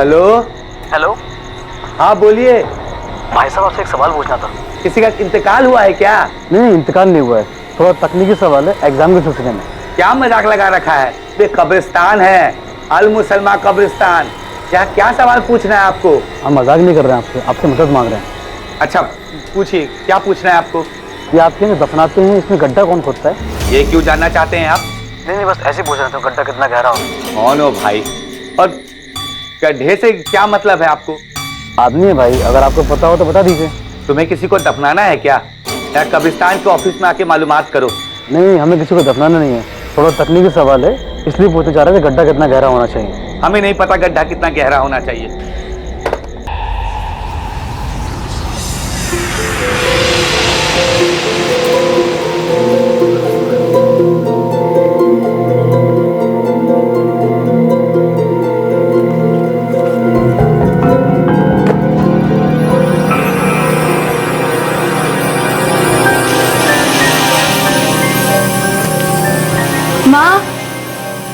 Hello. Hello. हाँ बोलिए। भाई साहब आपसे एक सवाल पूछना था। किसी का इंतकाल हुआ है क्या? नहीं, इंतकाल नहीं हुआ है, थोड़ा तकनीकी सवाल है एग्जाम के सिलसिले में। क्या मजाक लगा रखा है? ये कब्रिस्तान है, अल मुसलमान कब्रिस्तान। यहाँ क्या सवाल पूछना है आपको? हम मजाक नहीं कर रहे हैं आपसे, आपसे मदद मांग रहे हैं। अच्छा पूछिए, क्या पूछना है आपको? ये आपके में दफनाते हैं, इसमें गड्ढा कौन खोदता है? ये क्यों जानना चाहते हैं आप? नहीं बस ऐसे ही पूछ रहा था, गड्ढा कितना गहरा हो। कौन हो भाई? और गड्ढे से क्या मतलब है आपको? आदमी है भाई, अगर आपको पता हो तो बता दीजिए। तुम्हें किसी को दफनाना है क्या? या कब्रिस्तान के ऑफिस में आके मालूमात करो। नहीं, हमें किसी को दफनाना नहीं है, थोड़ा तकनीकी सवाल है, इसलिए पूछने जा रहे थे गड्ढा कितना गहरा होना चाहिए। हमें नहीं पता गड्ढा कितना गहरा होना चाहिए। माँ,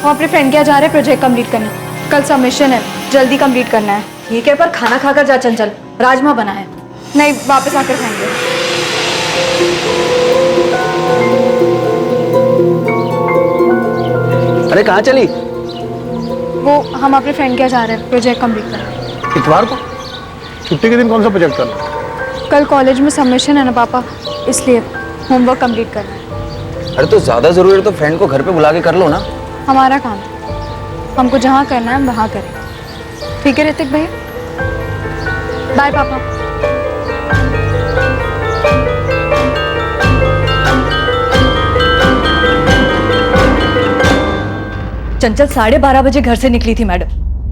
हम अपने फ्रेंड के यहाँ जा रहे हैं प्रोजेक्ट कंप्लीट करने। कल सबमिशन है, जल्दी कंप्लीट करना है। ठीक है, पर खाना खाकर जा चंचल, राजमा बना है। नहीं, वापस आकर खाएंगे। अरे कहाँ चली? वो हम अपने फ्रेंड के यहाँ जा रहे हैं प्रोजेक्ट कंप्लीट करने। इतवार को छुट्टी के दिन कौन सा प्रोजेक्ट करना है? कल कॉलेज में सबमिशन है ना पापा, इसलिए होमवर्क कंप्लीट करना है। अरे तो ज्यादा जरूरी है तो फ्रेंड को घर पे बुला के कर लो ना। हमारा काम है, हमको जहाँ करना है हम वहाँ करें। ठीक है ऋतिक भाई, बाय पापा। चंचल 12:30 बजे घर से निकली थी मैडम,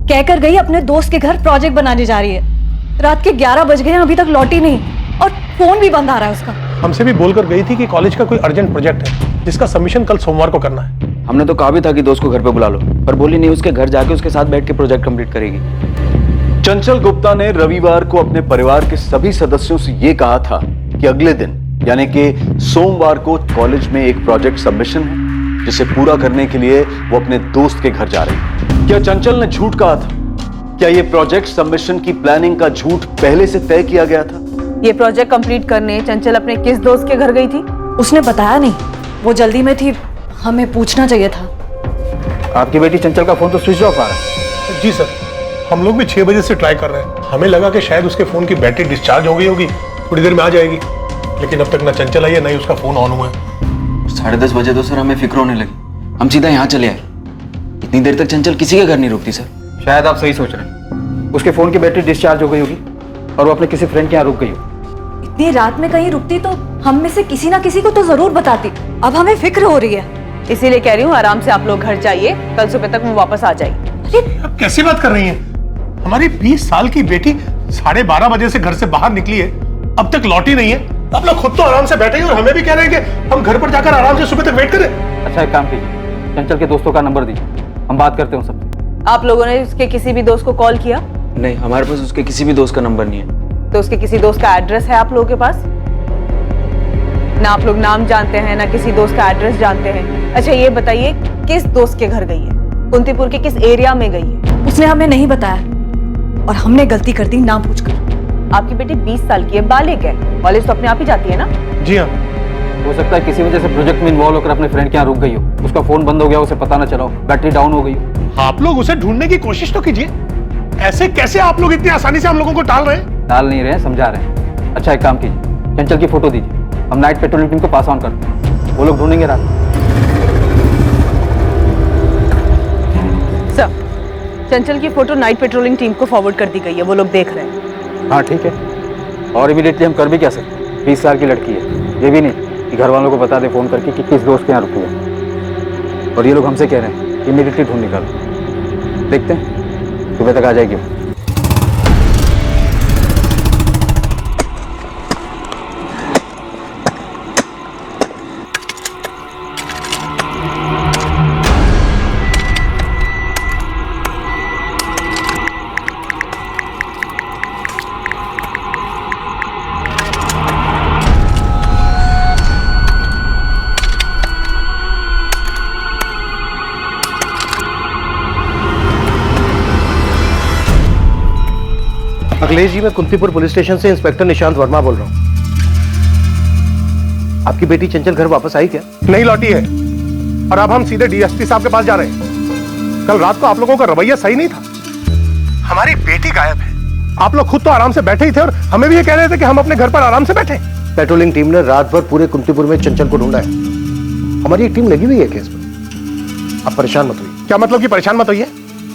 कहकर गई अपने दोस्त के घर प्रोजेक्ट बनाने जा रही है। रात के 11 बज गए हैं, अभी तक लौटी नहीं और फोन भी बंद आ रहा है उसका। हमसे भी बोलकर गई थी कि कॉलेज का कोई अर्जेंट प्रोजेक्ट है जिसका सबमिशन कल सोमवार को करना है। हमने तो कहा भी था कि दोस्त को घर पे बुला लो, पर बोली नहीं, उसके घर जाके उसके साथ बैठ के प्रोजेक्ट कंप्लीट करेगी। चंचल गुप्ता ने रविवार को अपने परिवार के सभी सदस्यों से यह कहा था कि अगले दिन यानी कि सोमवार को कॉलेज में एक प्रोजेक्ट सबमिशन है जिसे पूरा करने के लिए वो अपने दोस्त के घर जा रही है। क्या चंचल ने झूठ कहा था? क्या यह प्रोजेक्ट सबमिशन की प्लानिंग का झूठ पहले से तय किया गया था? ये प्रोजेक्ट कंप्लीट करने चंचल अपने किस दोस्त के घर गई थी? उसने बताया नहीं, वो जल्दी में थी, हमें पूछना चाहिए था। आपकी बेटी चंचल का फोन तो स्विच ऑफ आ रहा है। जी सर, हम लोग भी 6 बजे से ट्राई कर रहे हैं। हमें लगा कि शायद उसके फोन की बैटरी डिस्चार्ज हो गई होगी, थोड़ी देर में आ जाएगी, लेकिन अब तक ना चंचल आई है ना ही उसका फोन ऑन हुआ है। 10:30 बजे तो सर हमें फिक्र होने लगी, हम सीधा यहाँ चले आए। इतनी देर तक चंचल किसी के घर नहीं रुकती सर। शायद आप सही सोच रहे हैं, उसके फोन की बैटरी डिस्चार्ज हो गई होगी और वो अपने किसी फ्रेंड के यहाँ रुक गई हो। इतनी रात में कहीं रुकती तो हम में से किसी ना किसी को तो जरूर बताती। अब हमें फिक्र हो रही है, इसीलिए कह रही हूँ आराम से आप लोग घर जाइए, कल सुबह तक वो वापस आ जाएगी। अब कैसी बात कर रही हैं? हमारी 20 साल की बेटी 12:30 बजे से घर से बाहर निकली है, अब तक लौटी नहीं है। आप लोग खुद तो आराम से बैठे हैं और हमें भी कह रहे हैं कि हम घर पर जाकर आराम से सुबह तक वेट करें। अच्छा एक काम कीजिए, चंचल के दोस्तों का नंबर दीजिए, हम बात करते हैं उनसे। आप लोगों ने उसके किसी भी दोस्त को कॉल किया? नहीं, हमारे पास उसके किसी भी दोस्त का नंबर नहीं है। तो उसके किसी दोस्त का एड्रेस है आप लोगों के पास? ना आप लोग नाम जानते हैं ना किसी दोस्त का एड्रेस जानते हैं। अच्छा ये बताइए, किस दोस्त के घर गई है? कुंतीपुर के किस एरिया में गई है? उसने हमें नहीं बताया और हमने गलती कर दी ना पूछकर। आपकी बेटी 20 साल की है, बालिग है, कॉलेज तो अपने आप ही जाती है ना? जी हाँ। हो सकता है किसी वजह से प्रोजेक्ट में इन्वॉल्व होकर अपने फ्रेंड के यहाँ रुक गई हो, उसका फोन बंद हो गया, उसे पता ना चला हो, बैटरी डाउन हो गई हो। आप लोग उसे ढूंढने की कोशिश तो कीजिए, ऐसे कैसे आप लोग इतनी आसानी से हम लोगों को टाल रहे हैं? टाल नहीं रहे, समझा रहे हैं। अच्छा एक काम कीजिए, चंचल की फोटो दीजिए, हम नाइट पेट्रोलिंग टीम को पास ऑन करते हैं, वो लोग ढूंढेंगे रात। सर, चंचल की फोटो नाइट पेट्रोलिंग टीम को फॉरवर्ड कर दी गई है, वो लोग देख रहे हैं। हाँ ठीक है, और इमीडिएटली हम कर भी क्या सकते? 20 साल की लड़की है, ये भी नहीं कि घर वालों को बता दे फोन करके कि किस दोस्त के यहाँ रुकी है। और ये लोग हमसे कह रहे हैं इमीडिएटली ढूंढ निकालो, देखते हैं सुबह तक आ जाएगी। अखिलेश जी, मैं कुंतीपुर पुलिस स्टेशन से इंस्पेक्टर निशांत वर्मा बोल रहा हूँ। आपकी बेटी चंचल घर वापस आई क्या? नहीं लौटी है, और अब हम सीधे डीएसपी साहब के पास जा रहे हैं। कल रात को आप लोगों का रवैया सही नहीं था। हमारी बेटी गायब है। आप लोग खुद तो आराम से बैठे ही थे और हमें भी ये कह रहे थे कि हम अपने घर पर आराम से बैठे। पेट्रोलिंग टीम ने रात भर पूरे कुंतीपुर में चंचल को ढूंढा है। हमारी एक टीम लगी हुई है केस पर। आप परेशान मत होइए। क्या मतलब कि परेशान मत होइए?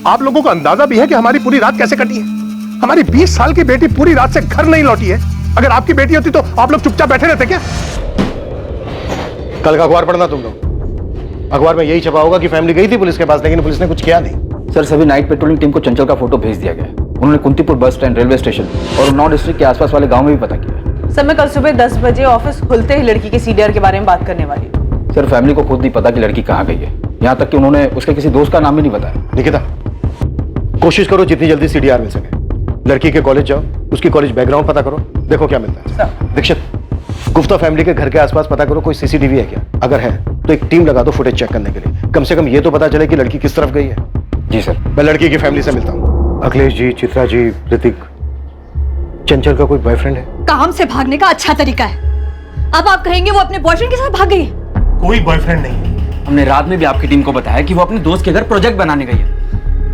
आप लोगों को अंदाजा भी है कि हमारी पूरी रात कैसे कटी है। हमारी 20 साल की बेटी पूरी रात से घर नहीं लौटी है। अगर आपकी बेटी होती तो आप लोग चुपचाप बैठे रहते क्या? कल का अखबार पढ़ना तुम लोग। अखबार में यही छपा होगा कि फैमिली गई थी पुलिस के पास, लेकिन पुलिस ने कुछ किया नहीं। सर, सभी नाइट पेट्रोलिंग टीम को चंचल का फोटो भेज दिया गया है। उन्होंने कुंतीपुर बस स्टैंड, रेलवे स्टेशन और 9 डिस्ट्रिक्ट के आसपास वाले गांव में भी पता किया। सर, मैं कल सुबह 10 बजे ऑफिस खुलते ही लड़की के सीडीआर के बारे में बात करने वाली हूँ। सर, फैमिली को खुद नहीं पता कि लड़की कहाँ गई है। यहाँ तक कि उन्होंने उसके किसी दोस्त का नाम भी नहीं बताया। निकिता, कोशिश करो जितनी जल्दी सीडीआर मिल सके। लड़की के कॉलेज जाओ, उसकी कॉलेज बैकग्राउंड पता करो, देखो क्या मिलता है। दीक्षित, गुफ्ता फैमिली के घर के आसपास पता करो कोई सीसीटीवी है क्या। अगर है तो एक टीम लगा दो फुटेज चेक करने के लिए। कम से कम ये तो पता चले कि लड़की किस तरफ गई है। जी सर। मैं लड़की की फैमिली से मिलता हूँ। अखिलेश जी, चित्रा जी, ऋतिक, चंचल का कोई बॉयफ्रेंड है? काम से भागने का अच्छा तरीका है। अब आप कहेंगे वो अपने बॉयफ्रेंड के साथ भाग गई है? कोई बॉयफ्रेंड नहीं। हमने रात में भी आपकी टीम को बताया कि वो अपने दोस्त के घर प्रोजेक्ट बनाने गई है,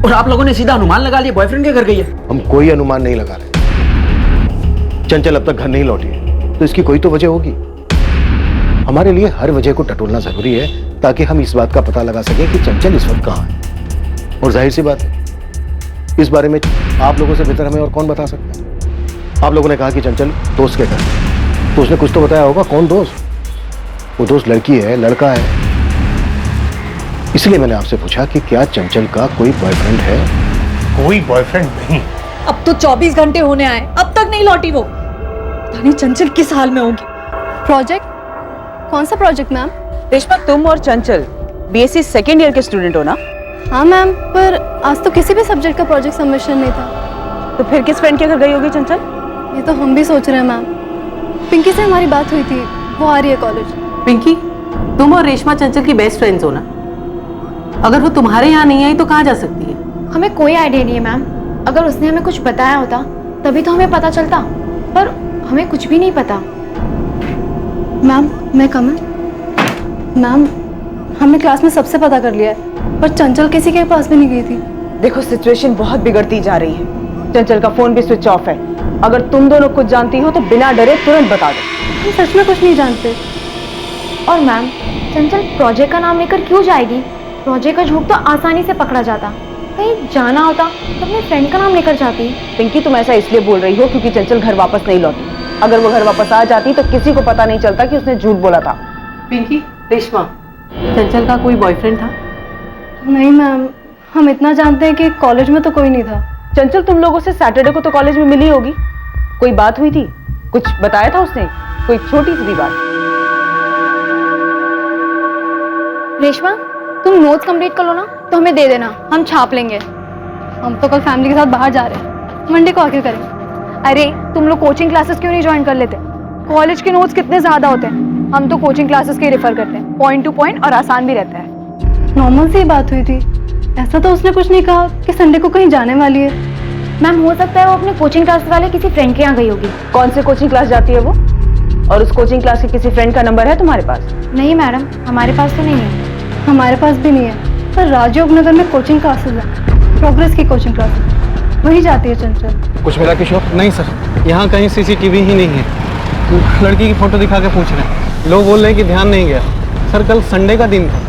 और आप लोगों ने सीधा अनुमान लगा लिया बॉयफ्रेंड के घर गई है। हम कोई अनुमान नहीं लगा रहे। चंचल अब तक घर नहीं लौटी है, तो इसकी कोई तो वजह होगी। हमारे लिए हर वजह को टटोलना जरूरी है ताकि हम इस बात का पता लगा सकें कि चंचल इस वक्त कहाँ है। और जाहिर सी बात है, इस बारे में आप लोगों से बेहतर हमें और कौन बता सकता है। आप लोगों ने कहा कि चंचल दोस्त के घर, तो उसने कुछ तो बताया होगा। कौन दोस्त? वो दोस्त लड़की है, लड़का है? इसलिए मैंने आपसे पूछा कि क्या चंचल का कोई बॉयफ्रेंड है? कोई बॉयफ्रेंड नहीं। अब तो 24 घंटे होने आए, अब तक नहीं लौटी वो। पता नहीं चंचल किस हाल में होगी। प्रोजेक्ट? कौन सा प्रोजेक्ट मैम? रेशमा, तुम और चंचल बीएससी सेकेंड ईयर के स्टूडेंट हो ना? हाँ मैम, पर आज तो किसी भी सब्जेक्ट का प्रोजेक्ट सबमिशन नहीं था। तो फिर किस फ्रेंड के घर गई होगी चंचल? ये तो हम भी सोच रहे हैं मैम। पिंकी से हमारी बात हुई थी, वो आ रही है कॉलेज। पिंकी, तुम और रेशमा चंचल की बेस्ट फ्रेंड्स हो ना? अगर वो तुम्हारे यहाँ नहीं आई तो कहाँ जा सकती है? हमें कोई आइडिया नहीं है मैम। अगर उसने हमें कुछ बताया होता तभी तो हमें पता चलता, पर हमें कुछ भी नहीं पता। मैम, मैं कम मैम, हमने क्लास में सबसे पता कर लिया है, पर चंचल किसी के पास भी नहीं गई थी। देखो, सिचुएशन बहुत बिगड़ती जा रही है। चंचल का फोन भी स्विच ऑफ है। अगर तुम दोनों कुछ जानती हो तो बिना डरे तुरंत बता दो। हम सच में कुछ नहीं जानते। और मैम, चंचल प्रोजेक्ट का नाम लेकर क्यों जाएगी? प्रोजेक्ट का झूठ तो आसानी से पकड़ा जाता। कहीं जाना होता तो अपने फ्रेंड का नाम लेकर जाती। पिंकी, तुम ऐसा इसलिए बोल रही हो क्योंकि चंचल घर वापस नहीं लौटी। अगर वो घर वापस आ जाती तो किसी को पता नहीं चलता कि उसने झूठ बोला था। पिंकी, रेशमा, चंचल का कोई बॉयफ्रेंड था? नहीं मैम, हम इतना जानते हैं कि कॉलेज में तो कोई नहीं था। चंचल तुम लोगों से सैटरडे को तो कॉलेज में मिली होगी। कोई बात हुई थी? कुछ बताया था उसने? कोई छोटी सी भी बात? रेशमा, तुम नोट्स कंप्लीट कर लो ना, तो हमें दे देना, हम छाप लेंगे। हम तो कल फैमिली के साथ बाहर जा रहे हैं, मंडे को आके करेंगे। अरे, तुम लोग कोचिंग क्लासेस क्यों नहीं ज्वाइन कर लेते? कॉलेज के नोट्स कितने ज्यादा होते हैं। हम तो कोचिंग क्लासेस के रेफर करते हैं, पॉइंट टू पॉइंट, और आसान भी रहता है। नॉर्मल सी बात हुई थी। ऐसा तो उसने कुछ नहीं कहा कि संडे को कहीं जाने वाली है। मैम, हो सकता है वो अपने कोचिंग क्लास वाले किसी फ्रेंड के यहाँ गई होगी। कौन से कोचिंग क्लास जाती है वो? और उस कोचिंग क्लास के किसी फ्रेंड का नंबर है तुम्हारे पास? नहीं मैडम, हमारे पास तो नहीं है। हमारे पास भी नहीं है, पर राजयोग नगर में कोचिंग क्लासेस है, प्रोग्रेस की कोचिंग क्लासेस, वही जाती है चंचल। कुछ मिला किशोर? नहीं सर, यहाँ कहीं सीसीटीवी ही नहीं है। लड़की की फोटो दिखा के पूछ रहे हैं। लोग बोल रहे हैं कि ध्यान नहीं गया। सर, कल संडे का दिन था,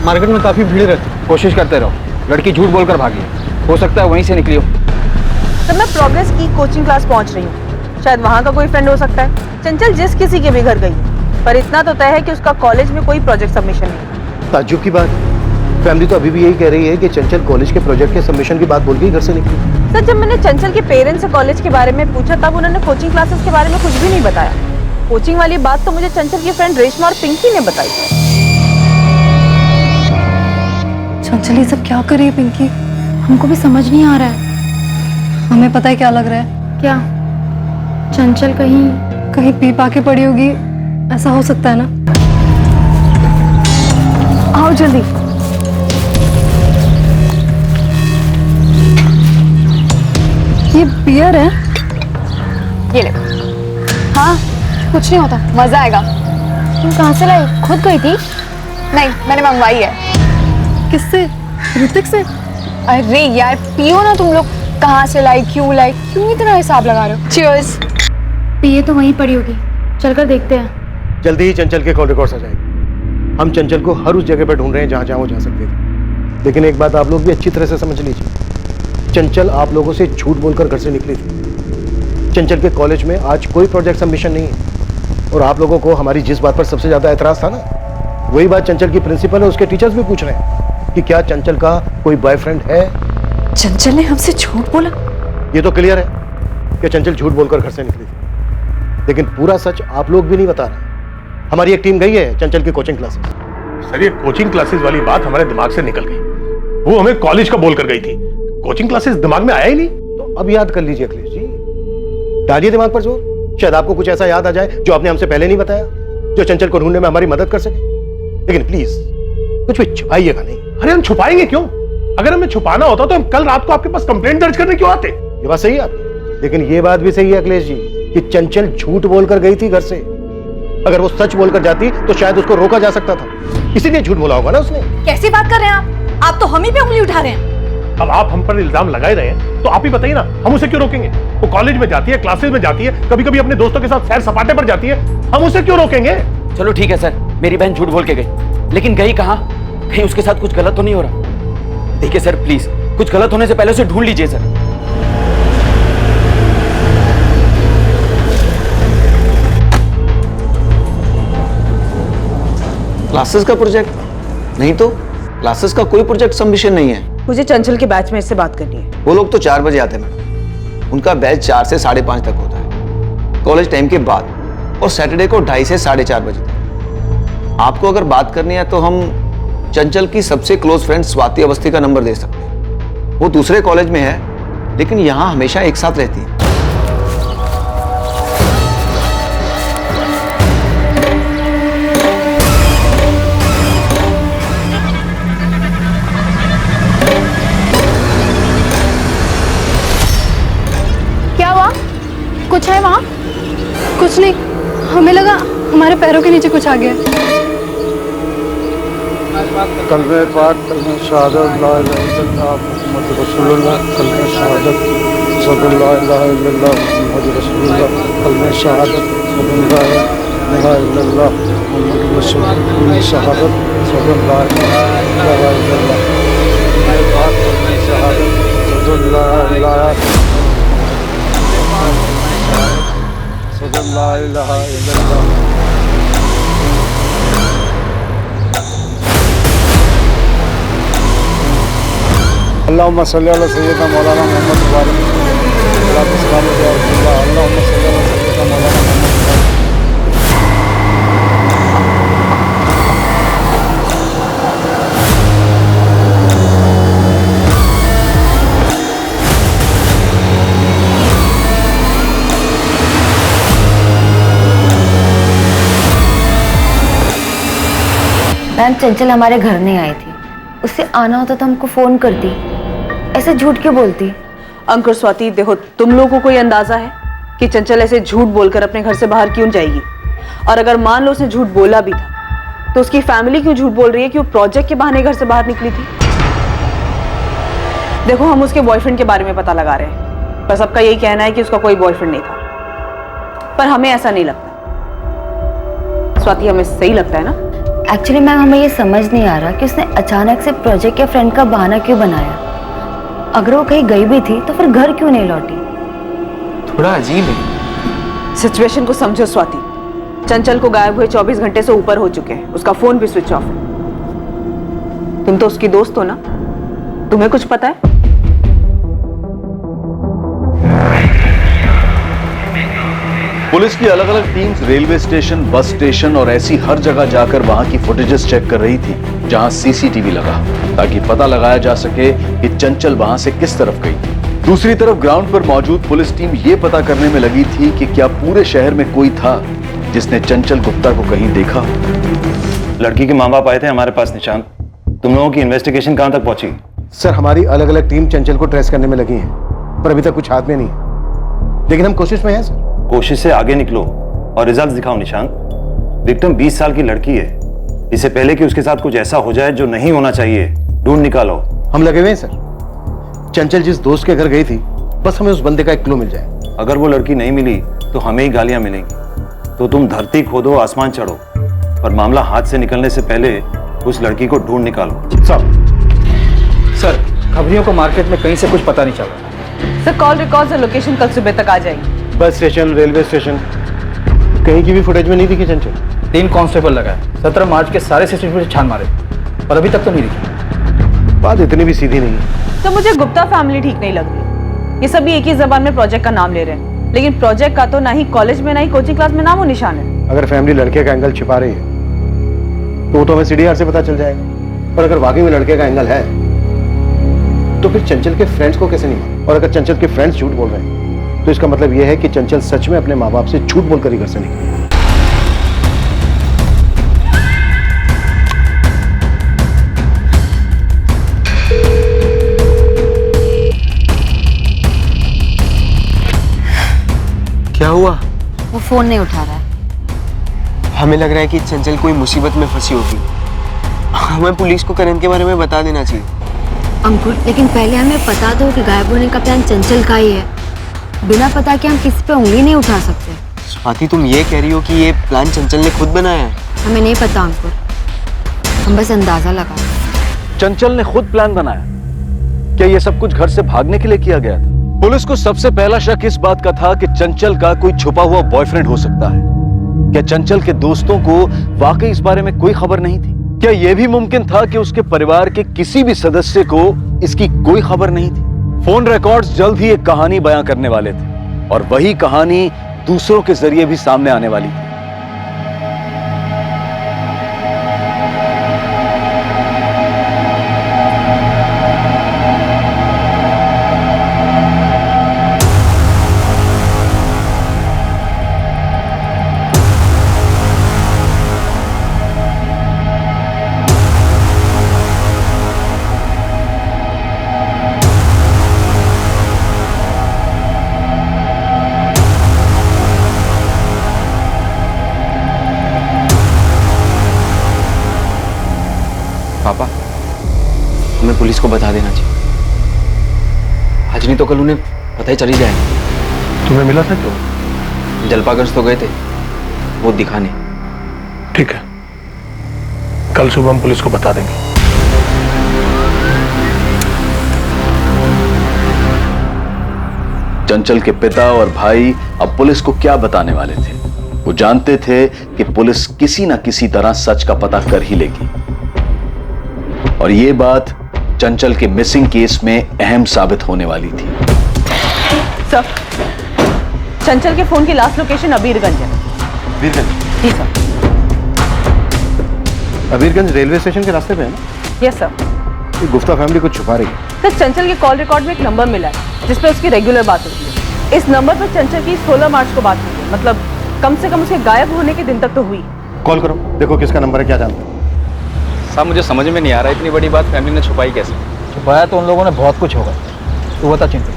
मार्केट में काफ़ी भीड़ रहती। कोशिश करते रहो, लड़की झूठ बोलकर भागी है। हो सकता है वहीं से निकली हो। तो मैं प्रोग्रेस की कोचिंग क्लास पहुंच रही हूँ, शायद वहाँ का कोई फ्रेंड हो सकता है। चंचल जिस किसी के भी घर गई, पर इतना तो तय है कि उसका कॉलेज में कोई प्रोजेक्ट सबमिशन नहीं। ताज्जुब की बात है, फैमिली तो अभी भी यही कह रही है कि चंचल कॉलेज के प्रोजेक्ट के सबमिशन की बात बोल के घर से निकली। सर, जब मैंने चंचल के पेरेंट्स से कॉलेज के बारे में पूछा तब उन्होंने कोचिंग क्लासेस के बारे में कुछ भी नहीं बताया। कोचिंग वाली बात तो मुझे चंचल की फ्रेंड रेशमा और पिंकी ने बताई। चंचल ये सब क्या कर रही है पिंकी? हमको भी समझ नहीं आ रहा है। हमें पता है क्या लग रहा है। क्या? चंचल कहीं पी पा के पड़ी होगी, ऐसा हो सकता है ना? आओ जल्दी। ये बियर है। ये ले। हाँ कुछ नहीं होता, मजा आएगा। तुम कहाँ से लाई? खुद गई थी? नहीं, मैंने मंगवाई है। किससे? ऋतिक से? अरे यार पियो ना तुम लोग। कहाँ से लाई, क्यों इतना हिसाब लगा रहे हो? चीयर्स। पिए तो वहीं पड़ी होगी, चलकर देखते हैं। जल्दी ही चंचल के कॉल रिकॉर्ड्स आ जाएंगे। हम चंचल को हर उस जगह पर ढूंढ रहे हैं जहां जहां वो जा सकते थे। लेकिन एक बात आप लोग भी अच्छी तरह से समझ लीजिए, चंचल आप लोगों से झूठ बोलकर घर से निकली थी। चंचल के कॉलेज में आज कोई प्रोजेक्ट सबमिशन नहीं है। और आप लोगों को हमारी जिस बात पर सबसे ज्यादा एतराज था ना, वही बात चंचल की प्रिंसिपल और उसके टीचर्स भी पूछ रहे हैं कि क्या चंचल का कोई बॉयफ्रेंड है। चंचल ने हमसे झूठ बोला? ये तो क्लियर है कि चंचल झूठ बोलकर घर से निकली थी, लेकिन पूरा सच आप लोग भी नहीं बता रहे। हमारी एक टीम गई है चंचल की कोचिंग क्लासेस। सर ये कोचिंग क्लासेस वाली बात हमारे दिमाग से निकल गई। वो हमें कॉलेज का बोल कर गई थी, कोचिंग क्लासेस दिमाग में आया ही नहीं। तो अब याद कर लीजिए अखिलेश जी, डालिए दिमाग पर जोर। शायद आपको कुछ ऐसा याद आ जाए जो आपने हमसे पहले नहीं बताया, जो चंचल को ढूंढने में हमारी मदद कर सके। लेकिन प्लीज कुछ भी छुपाइएगा नहीं। अरे हम छुपाएंगे क्यों? अगर हमें छुपाना होता तो हम कल रात को आपके पास कंप्लेंट दर्ज करने क्यों आते? ये बात सही है आपकी, लेकिन ये बात भी सही है अखिलेश जी कि चंचल झूठ बोलकर गई थी घर से। अगर वो सच बोलकर जाती तो शायद उसको रोका जा सकता था, इसीलिए झूठ बोला होगा ना उसने। कैसी बात कर रहे हैं आप तो हम ही पे उंगली उठा रहे हैं। अब आप हम पर इल्जाम लगा ही रहे हैं तो आप ही बताइए ना, हम उसे क्यों रोकेंगे? वो कॉलेज में जाती है, क्लासेस में जाती है, कभी कभी अपने दोस्तों के साथ सैर सपाटे पर जाती है, हम उसे क्यों रोकेंगे? चलो ठीक है सर, मेरी बहन झूठ बोल के गई, लेकिन गई कहाँ? कहीं उसके साथ कुछ गलत तो नहीं हो रहा? देखिए सर प्लीज, कुछ गलत होने से पहले उसे ढूंढ लीजिए सर। क्लासेस का प्रोजेक्ट नहीं तो क्लासेस का कोई प्रोजेक्ट सबमिशन नहीं है। मुझे चंचल के बैच में इससे बात करनी है। वो लोग तो 4 बजे आते हैं मैडम, उनका बैच 4 से 5:30 तक होता है, कॉलेज टाइम के बाद, और सैटरडे को 2:30 से 4:30 बजे तक। आपको अगर बात करनी है तो हम चंचल की सबसे क्लोज फ्रेंड स्वाति अवस्थी का नंबर दे सकते हैं। वो दूसरे कॉलेज में है लेकिन यहाँ हमेशा एक साथ रहती है। क्या हुआ? कुछ है वहाँ? कुछ नहीं, हमें लगा हमारे पैरों के नीचे कुछ आ गया। कलमे पाक, कलमे शहादत, ला इलाहा इल्लल्लाह मुहम्मद रसूलुल्लाह, कलमे शहादत, सल्लल्लाहु अलैहि वसल्लम मुहम्मद रसूलुल्लाह, कलमे शहादत, सल्लल्लाहु अलैहि वसल्लम मुहम्मद रसूलुल्लाह, कलमे शहादत, सल्लल्लाहु अलैहि वसल्लम, कलमे पाक, कलमे शहादत, सल्लल्लाहु अलैहि वसल्लम। अल्लाहुम्मा सल्ली अला सय्यदना मौलाना मोहम्मद मुबारक अल्लाहुम्मा सल्ली अला सय्यदना मौलाना मोहम्मद। मैम चंचल हमारे घर नहीं आई थी, उससे आना होता तो हमको फोन करती, ऐसे झूठ क्यों बोलती? अंकुर स्वाति देखो, तुम लोगों को कोई अंदाजा है कि चंचल ऐसे झूठ बोलकर अपने घर से बाहर क्यों जाएगी? और अगर मान लो उसने झूठ बोला भी था तो उसकी फैमिली क्यों झूठ बोल रही है कि वो प्रोजेक्ट के बहाने घर से बाहर निकली थी? देखो हम उसके बॉयफ्रेंड के बारे में पता लगा रहे हैं, पर सबका यही कहना है कि उसका कोई बॉयफ्रेंड नहीं था, पर हमें ऐसा नहीं लगता। स्वाति हमें सही लगता है ना? एक्चुअली मैम हमें ये समझ नहीं आ रहा कि उसने अचानक से प्रोजेक्ट या फ्रेंड का बहाना क्यों बनाया। अगर वो कहीं गई भी थी तो फिर घर क्यों नहीं लौटी? थोड़ा अजीब है। सिचुएशन को समझो स्वाति, चंचल को गायब हुए 24 घंटे से ऊपर हो चुके हैं, उसका फोन भी स्विच ऑफ है। तुम तो उसकी दोस्त हो ना, तुम्हें कुछ पता है? पुलिस की अलग अलग teams railway station, bus station और ऐसी हर जगह जाकर वहां की फुटेजेस चेक कर रही थी जहां सीसीटीवी लगा, ताकि पता लगाया जा सके कि चंचल वहां से किस तरफ गई। दूसरी तरफ ग्राउंड पर मौजूद पुलिस टीम ये पता करने में लगी थी कि क्या पूरे शहर में कोई था जिसने चंचल गुप्ता को कहीं देखा। लड़की के माँ बाप आए थे हमारे पास निशांत, तुम लोगों की इन्वेस्टिगेशन कहां तक पहुंची? सर हमारी अलग अलग टीम चंचल को ट्रेस करने में लगी है, पर अभी तक कुछ हाथ में नहीं है, लेकिन हम कोशिश में हैं सर। कोशिश से आगे निकलो और रिजल्ट दिखाओ निशांत। विक्टिम 20 साल की लड़की है। इससे पहले कि उसके साथ कुछ ऐसा हो जाए जो नहीं होना चाहिए, ढूंढ निकालो। हम लगे हुए हैं सर। चंचल जिस दोस्त के घर गई थी, बस हमें उस बंदे का एक क्लू मिल जाए। अगर वो लड़की नहीं मिली तो हमें ही गालियां मिलेंगी। तो तुम धरती खोदो, आसमान चढ़ो, पर मामला हाथ से निकलने से पहले उस लड़की को ढूंढ निकालो। सर खबरियों को मार्केट में कहीं से कुछ पता नहीं चल रहा। सर कॉल रिकॉर्ड्स और लोकेशन कल सुबह तक आ जाएगी। बस स्टेशन, रेलवे स्टेशन, कहीं की भी फुटेज में नहीं दिखी चंचल। 3 कांस्टेबल लगाए, 17 मार्च के सारे सीसीटीवी छान मारे, पर अभी तक तो नहीं दिखी। बात इतनी भी सीधी नहीं है। तो मुझे गुप्ता फैमिली ठीक नहीं लग रही। ये सभी एक ही जबान में प्रोजेक्ट का नाम ले रहे हैं, लेकिन प्रोजेक्ट का तो ना ही कॉलेज में ना ही कोचिंग क्लास में नाम और निशान है। अगर फैमिली लड़के का एंगल छिपा रही है तो वो तो हमें सीडीआर से पता चल जाएगा। पर अगर वाकई में लड़के का एंगल है तो फिर चंचल के फ्रेंड्स को कैसे नहीं मालूम? और अगर चंचल के फ्रेंड्स झूठ बोल रहे हैं तो इसका मतलब यह है कि चंचल सच में अपने माँ बाप से झूठ बोलकर ही घर से निकली। क्या हुआ? वो फोन नहीं उठा रहा है। हमें लग रहा है कि चंचल कोई मुसीबत में फंसी होगी। हमें पुलिस को करण के बारे में बता देना चाहिए। अंकुर, लेकिन पहले हमें पता दो कि गायब होने का प्लान चंचल का ही है। बिना पता के हम किसी पे उंगली नहीं उठा सकते। स्वाति, तुम ये कह रही हो कि ये प्लान चंचल ने खुद बनाया है? हमें नहीं पता अंकुर, हम बस अंदाजा लगा। चंचल ने खुद प्लान बनाया? क्या ये सब कुछ घर से भागने के लिए किया गया था? पुलिस को सबसे पहला शक इस बात का था कि चंचल का कोई छुपा हुआ बॉयफ्रेंड हो सकता है। क्या चंचल के दोस्तों को वाकई इस बारे में कोई खबर नहीं थी? क्या यह भी मुमकिन था कि उसके परिवार के किसी भी सदस्य को इसकी कोई खबर नहीं थी? फोन रिकॉर्ड्स जल्द ही एक कहानी बयां करने वाले थे, और वही कहानी दूसरों के जरिए भी सामने आने वाली थी। पापा, हमें पुलिस को बता देना चाहिए। आज नहीं तो कल उन्हें पता ही चल ही जाएगा। तुम्हें मिला था क्यों? जलपागंज तो गए थे वो दिखाने। ठीक है, कल सुबह हम पुलिस को बता देंगे। चंचल के पिता और भाई अब पुलिस को क्या बताने वाले थे? वो जानते थे कि पुलिस किसी न किसी तरह सच का पता कर ही लेगी, और ये बात चंचल के मिसिंग केस में अहम साबित होने वाली थी। सर, चंचल के फोन की लास्ट लोकेशन अबीरगंज है। अबीरगंज? जी सर। अबीरगंज रेलवे स्टेशन के रास्ते पे है ना? Yes sir. ये गुप्ता फैमिली कुछ छुपा रही है। सर, चंचल के कॉल रिकॉर्ड में एक नंबर मिला है जिसपे उसकी रेगुलर बात होती है। इस नंबर पर चंचल की 16 मार्च को बात हुई है, मतलब कम से कम उसके गायब होने के दिन तक तो हुई। कॉल करो, देखो किसका नंबर है, क्या जानते हो? साहब, मुझे समझ में नहीं आ रहा इतनी बड़ी बात फैमिली ने छुपाई कैसे? छुपाया तो उन लोगों ने बहुत कुछ होगा। तू बता चिंटू,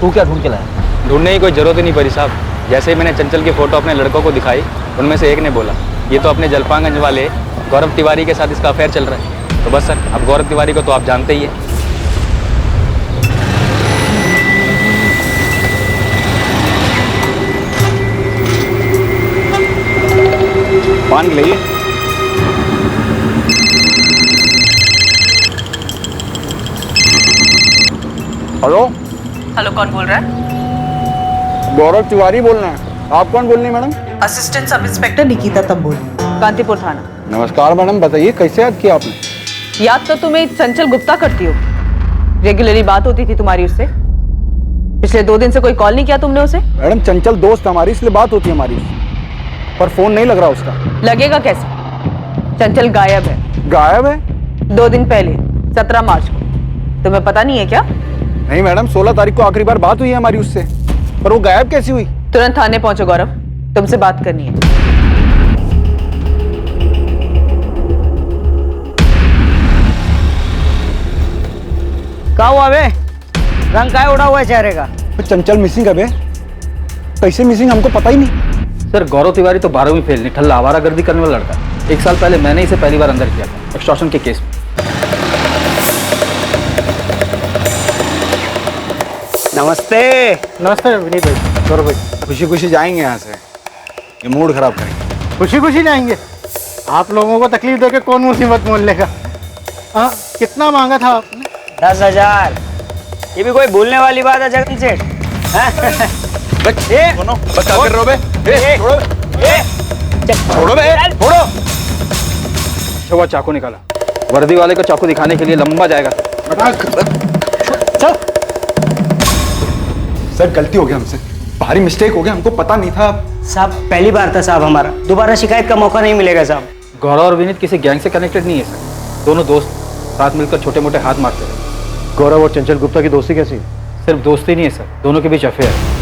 तू क्या ढूंढ के लाया? ढूंढने की कोई जरूरत ही नहीं पड़ी साहब। जैसे ही मैंने चंचल की फोटो अपने लड़कों को दिखाई, उनमें से एक ने बोला ये तो अपने जलपागंज वाले गौरव तिवारी के साथ इसका अफेयर चल रहा है। तो बस सर, अब गौरव तिवारी को तो आप जानते ही है। पान ले। हेलो हेलो, कौन बोल रहा है? गौरव तिवारी बोल रहे हैं। आप कौन बोल रही madam? Assistant sub inspector Nikita Tambol, Kantipur थाना। नमस्कार मैडम, बताइए कैसे याद किया आपने? याद तो तुम्हें चंचल गुप्ता करती हो। रेगुलरली बात होती थी तुम्हारी उससे। पिछले 2 दिन से कोई कॉल नहीं किया तुमने उसे? मैडम, चंचल दोस्त हमारी, इसलिए बात होती है हमारी, पर फोन नहीं लग रहा उसका। लगेगा कैसे? चंचल गायब है। गायब है? 2 दिन पहले 17 मार्च को। तुम्हें पता नहीं है क्या? नहीं मैडम, 16 तारीख को आखिरी बार बात हुई है हमारी उससे, पर वो गायब कैसी हुई? तुरंत थाने पहुंचो गौरव, तुमसे बात करनी है। क्या हुआ बे? रंग काय उड़ा हुआ है चेहरे का? चंचल मिसिंग है बे। कैसे मिसिंग हमको पता ही नहीं। सर गौरव तिवारी तो 12वीं फेल नहीं, ठल्ला आवारागर्दी करने वाला लड़का है। 1 साल पहले मैंने इसे पहली बार अंदर किया था एक्सटॉर्शन के केस में। नमस्ते। नमस्ते विनीत भाई, गौरव भाई। खुशी खुशी जाएंगे यहाँ से, ये मूड खराब करेंगे। खुशी खुशी जाएंगे? आप लोगों को तकलीफ देके कौन मुसीबत मोल लेगा? हाँ, कितना मांगा था आपने? 10,000। ये भी कोई भूलने वाली बात है जगन सेठ? छोड़ो चाकू निकाला, वर्दी वाले को चाकू दिखाने के लिए लंबा जाएगा। सर गलती हो गया हमसे, भारी मिस्टेक हो गया, हमको पता नहीं था। साहब पहली बार था साहब हमारा, दोबारा शिकायत का मौका नहीं मिलेगा साहब। गौरव और विनीत किसी गैंग से कनेक्टेड नहीं है सर, दोनों दोस्त साथ मिलकर छोटे मोटे हाथ मारते रहे। गौरव और चंचल गुप्ता की दोस्ती कैसी? सिर्फ दोस्ती नहीं है सर, दोनों के बीच अफेयर है।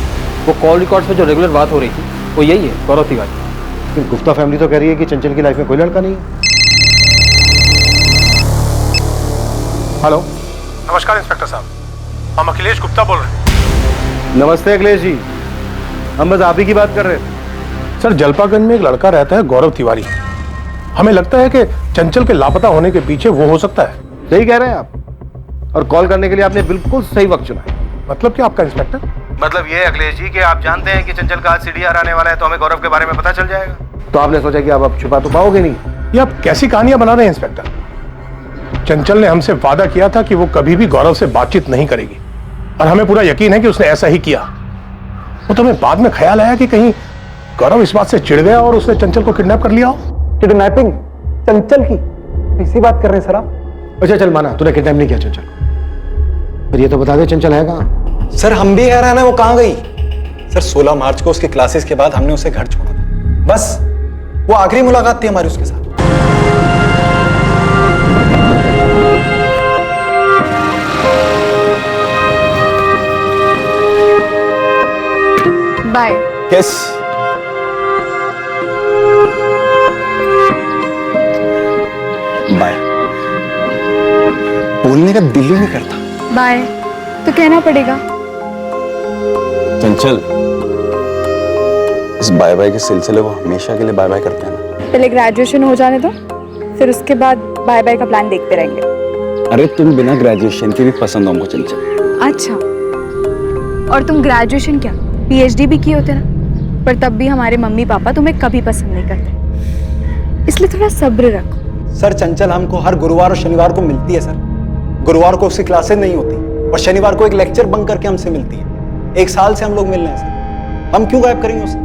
वो कॉल रिकॉर्ड्स पे जो रेगुलर बात हो रही थी वो यही है, गौरव तिवारी। गुप्ता फैमिली तो कह रही है कि चंचल की लाइफ में कोई लड़का नहीं है। हेलो, नमस्कार इंस्पेक्टर साहब, हम अखिलेश गुप्ता बोल रहे हैं। नमस्ते अखिलेश जी, हम बस आप ही की बात कर रहे थे। सर जलपागंज में एक लड़का रहता है गौरव तिवारी, हमें लगता है कि चंचल के लापता होने के पीछे वो हो सकता है। सही कह रहे हैं आप, और कॉल करने के लिए आपने बिल्कुल सही वक्त चुना है। मतलब क्या आपका इंस्पेक्टर? मतलब ये अखिलेश जी कि आप जानते हैं कि चंचल का आज सीडीआर आने वाला है, तो हमें गौरव के बारे में पता चल जाएगा। तो आपने सोचा कि आप अब छुपा तो पाओगे नहीं। ये आप कैसी कहानियां बना रहे हैं इंस्पेक्टर? चंचल ने हमसे वादा किया था कि वो कभी भी गौरव से बातचीत नहीं करेगी, और हमें पूरा यकीन है कि उसने ऐसा ही किया। वो तो हमें बाद में ख्याल आया कि कहीं गौरव इस बात से चिढ़ गया और उसने चंचल को किडनैप कर लिया हो। किडनैपिंग चंचल की? ऐसी बात कर रहे हैं सर आप? अच्छा चल माना तूने किडनैप नहीं किया चंचल, फिर ये तो बता दे चंचल है कहाँ? सर हम भी हैरान है वो कहाँ गई। सर 16 मार्च को उसके क्लासेस के बाद हमने उसे घर छोड़ा था, बस वो आखिरी मुलाकात थी हमारी उसके साथ। बाय। यस। बाय। बोलने का दिल ही नहीं करता। बाय तो कहना पड़ेगा। चंचल, इस बाय बाय के सिलसिले को हमेशा के लिए बाय बाय करते हैं ना। पहले ग्रेजुएशन हो जाने दो, फिर उसके बाद बाय बाय का प्लान देखते रहेंगे। अरे तुम बिना ग्रेजुएशन के भी पसंद हो हमको चंचल। अच्छा, और तुम ग्रेजुएशन क्या पीएचडी भी किए होते ना, पर तब भी हमारे मम्मी पापा तुम्हें कभी पसंद नहीं करते, इसलिए थोड़ा सब्र रखो। सर चंचल हमको हर गुरुवार और शनिवार को मिलती है सर। गुरुवार को उसकी क्लासेस नहीं होती और शनिवार को एक लेक्चर बंक करके हमसे मिलती है। 1 साल से हम लोग मिल रहे हैं सर, हम क्यों गायब करेंगे उसे?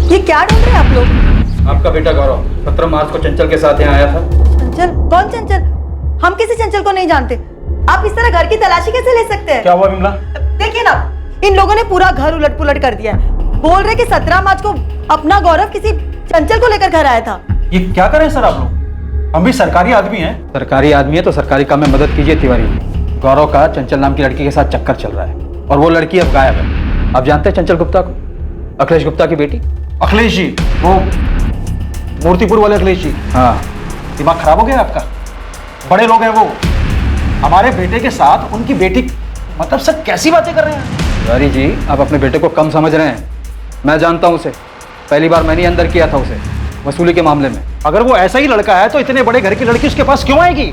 ये क्या ढूंढ रहे हैं आप लोग? आपका बेटा गौरव 17 मार्च को चंचल के साथ यहाँ आया था। चंचल? कौन चंचल? हम किसी चंचल को नहीं जानते। आप इस तरह घर की तलाशी कैसे ले सकते हैं? क्या हुआ विमला? देखिए ना, इन लोगों ने पूरा घर उलट पुलट कर दिया है। बोल रहे कि 17 मार्च को अपना गौरव किसी चंचल को लेकर घर आया था। ये क्या करें सर आप लोग? हम भी सरकारी आदमी हैं। सरकारी आदमी है तो सरकारी काम में मदद कीजिए तिवारी। गौरव का चंचल नाम की लड़की के साथ चक्कर चल रहा है और वो लड़की अब गायब है। आप जानते हैं चंचल गुप्ता को, अखिलेश गुप्ता की बेटी? अखिलेश जी, वो मूर्तिपुर वाले अखिलेश जी। हाँ। दिमाग खराब हो गया आपका? बड़े लोग हैं वो, हमारे बेटे के साथ उनकी बेटी, मतलब सर कैसी बातें कर रहे हैं? तिवारी जी आप अपने बेटे को कम समझ रहे हैं। मैं जानता हूं उसे, पहली बार मैंने अंदर किया था उसे वसूली के मामले में। अगर वो ऐसा ही लड़का है तो इतने बड़े घर की लड़की उसके पास क्यों आएगी?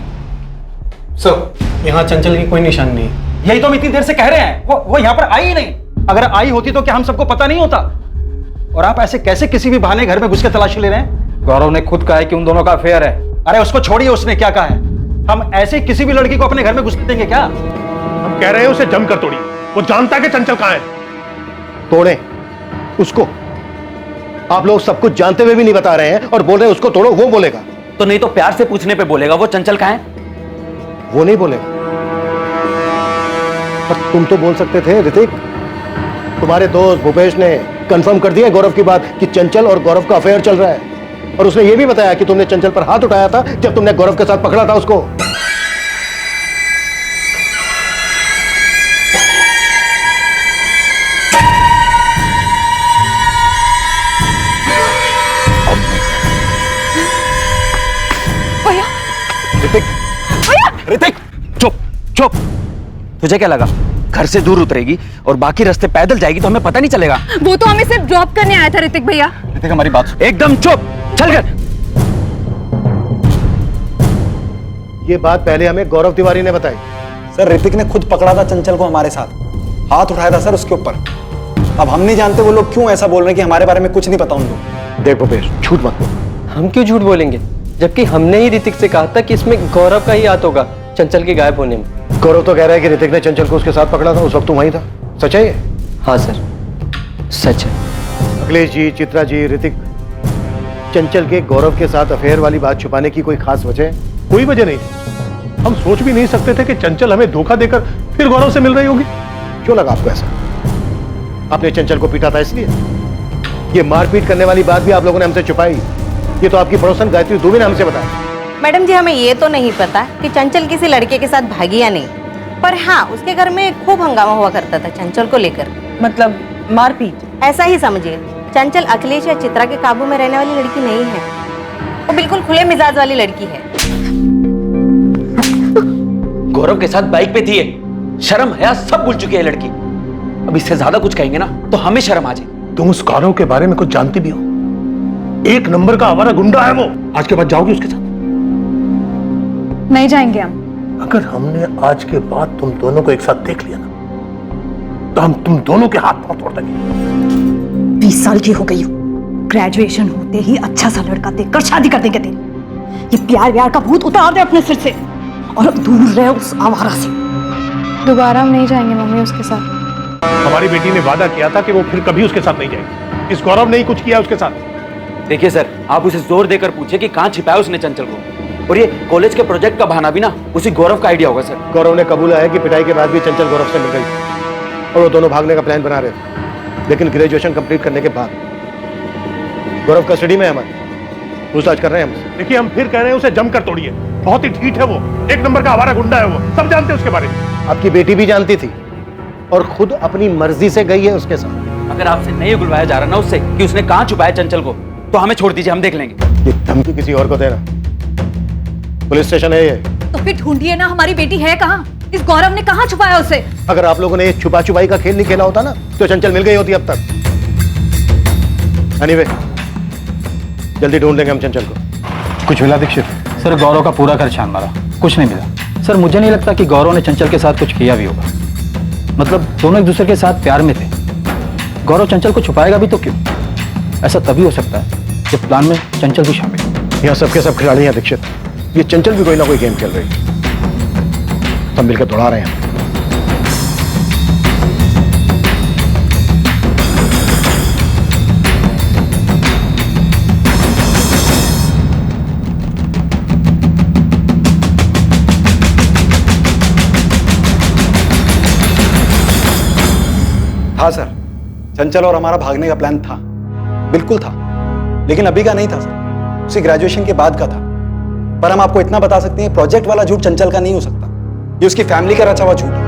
सर यहाँ चंचल की कोई निशान नहीं है। यही तो हम इतनी देर से कह रहे हैं, वो यहाँ पर आई ही नहीं। अगर आई होती तो क्या हम सबको पता नहीं होता? और आप ऐसे कैसे किसी भी बहाने घर में घुस के तलाशी ले रहे हैं? गौरव ने खुद कहा है कि उन दोनों का अफेयर है। अरे उसको छोड़िए, उसने क्या कहा है? हम ऐसे किसी भी लड़की को अपने घर में घुस देंगे क्या? हम कह रहे हैं उसे जमकर तोड़िए, वो जानता है कि चंचल कहाँ है। तोड़े उसको? आप लोग सब कुछ जानते हुए भी नहीं बता रहे हैं और बोल रहे हैं उसको तोड़ो। वो बोलेगा तो नहीं तो प्यार से पूछने पे बोलेगा वो चंचल कहाँ है? वो नहीं बोलेगा। पर तुम तो बोल सकते थे ऋतिक। तुम्हारे दोस्त भूपेश ने कंफर्म कर दिया गौरव की बात कि चंचल और गौरव का अफेयर चल रहा है, और उसने ये भी बताया कि तुमने चंचल पर हाथ उठाया था जब तुमने गौरव के साथ पकड़ा था उसको। ऋतिक चुप चुप। तुझे क्या लगा घर से दूर उतरेगी और बाकी रास्ते पैदल जाएगी तो हमें पता नहीं चलेगा। वो तो हमें सिर्फ ड्रॉप करने आया था ऋतिक भैया। ऋतिक हमारी बात सुन। एकदम चुप, चल कर। ये बात पहले हमें गौरव तिवारी ने बताई। सर ऋतिक ने खुद पकड़ा था चंचल को हमारे साथ, हाथ उठाया था सर उसके ऊपर। अब हम नहीं जानते वो लोग क्यों ऐसा बोल रहे हैं कि हमारे बारे में कुछ नहीं पता उनको। देख भूपेश, झूठ मत बोल। हम क्यों झूठ बोलेंगे, जबकि हमने ही ऋतिक से कहा था कि इसमें गौरव का ही हाथ होगा चंचल के गायब होने में। गौरव तो कह रहा है कि ऋतिक ने चंचल को उसके साथ पकड़ा था, उस वक्त तू वहीं था। सच है ये? हाँ सर, सच है। अखिलेश जी, चित्रा जी, ऋतिक, चंचल के गौरव के साथ अफेयर वाली बात छुपाने की कोई खास वजह है? कोई वजह नहीं थी। हम सोच भी नहीं सकते थे कि चंचल हमें धोखा देकर फिर गौरव से मिल रही होगी। क्यों लगा आपको ऐसा? आपने चंचल को पीटा था इसलिए? ये मारपीट करने वाली बात भी आप लोगों ने हमसे छुपाई। ये तो आपकी पड़ोसन गायत्री दुबे ने हमसे बताया। मैडम जी, हमें ये तो नहीं पता कि चंचल किसी लड़के के साथ भागी या नहीं, पर हाँ उसके घर में खूब हंगामा हुआ करता था चंचल को लेकर। मतलब मारपीट? ऐसा ही समझिए। चंचल अखिलेश या चित्रा के काबू में रहने वाली लड़की नहीं है, वो बिल्कुल खुले मिजाज वाली लड़की है। गौरव के साथ बाइक पे थी ये, शर्म हया सब भूल चुकी है लड़की। अब इससे ज्यादा कुछ कहेंगे ना तो हमें शर्म आ जाएगी। तुम उस गौरव के बारे में कुछ जानती भी हो? एक नंबर का आवारा गुंडा है वो। आज के बाद जाओगी उसके साथ? नहीं जाएंगे हम। अगर हमने आज के बाद तुम दोनों को एक साथ देख लिया ना तो हम तुम दोनों के हाथ पांव तोड़ देंगे। 20 साल की हो गई हो, ग्रेजुएशन होते ही अच्छा सा लड़का देखकर शादी कर देंगे तेरी। ये प्यार व्यार का भूत उतार दे अपने सिर से और दूर रहे उस आवारा से। दोबारा हम नहीं जाएंगे मम्मी उसके साथ। हमारी बेटी ने वादा किया था कि वो फिर कभी उसके साथ नहीं जाएगी। इस गौरव ने ही कुछ किया उसके साथ। देखिए सर, आप उसे जोर देकर पूछे कि कहाँ छिपाया उसने चंचल को। और ये कॉलेज के प्रोजेक्ट का बहाना भी ना उसी गौरव का आइडिया होगा सर। गौरव ने कबूला है कि पिटाई के बाद भी चंचल गौरव से मिल गई और वो दोनों भागने का प्लान बना रहे थे। लेकिन ग्रेजुएशन कंप्लीट करने के बाद गौरव कस्टडी में है, हमारे पूछताछ कर रहे हैं हमसे। देखिए, हम फिर कह रहे हैं उसे जमकर तोड़िए। बहुत ही ढीठ है वो, एक नंबर का आवारा गुंडा है वो, सब जानते हैं उसके बारे में। आपकी बेटी भी जानती थी और खुद अपनी मर्जी से गई है उसके साथ। अगर आपसे नहीं बुलवाया जा रहा ना उससे कि उसने कहाँ छुपाया चंचल को, तो हमें छोड़ दीजिए, हम देख लेंगे। ये धमकी किसी और को देना? पुलिस स्टेशन है ये। तो फिर ढूंढिए ना हमारी बेटी है कहाँ, इस गौरव ने कहाँ छुपाया उसे। अगर आप लोगों ने ये छुपा छुपाई का खेल नहीं खेला होता ना तो चंचल मिल गई होती अब तक। एनीवे, जल्दी ढूंढ लेंगे हम चंचल को। कुछ मिला दीक्षित? सर गौरव का पूरा घर छान मारा, कुछ नहीं मिला। सर मुझे नहीं लगता कि गौरव ने चंचल के साथ कुछ किया भी होगा। मतलब दोनों एक दूसरे के साथ प्यार में थे। गौरव चंचल को छुपाएगा भी तो क्यों? ऐसा तभी हो सकता है जब प्लान में चंचल भी शामिल। यहाँ सबके सब खिलाड़ी हैं दीक्षित। ये चंचल भी कोई ना कोई गेम खेल रही है, सब मिलकर दौड़ा रहे हैं। हाँ सर, चंचल और हमारा भागने का प्लान था, बिल्कुल था, लेकिन अभी का नहीं था सर, उसी ग्रेजुएशन के बाद का था। पर हम आपको इतना बता सकते हैं, प्रोजेक्ट वाला झूठ चंचल का नहीं हो सकता, ये उसकी फैमिली का रचा हुआ झूठ है।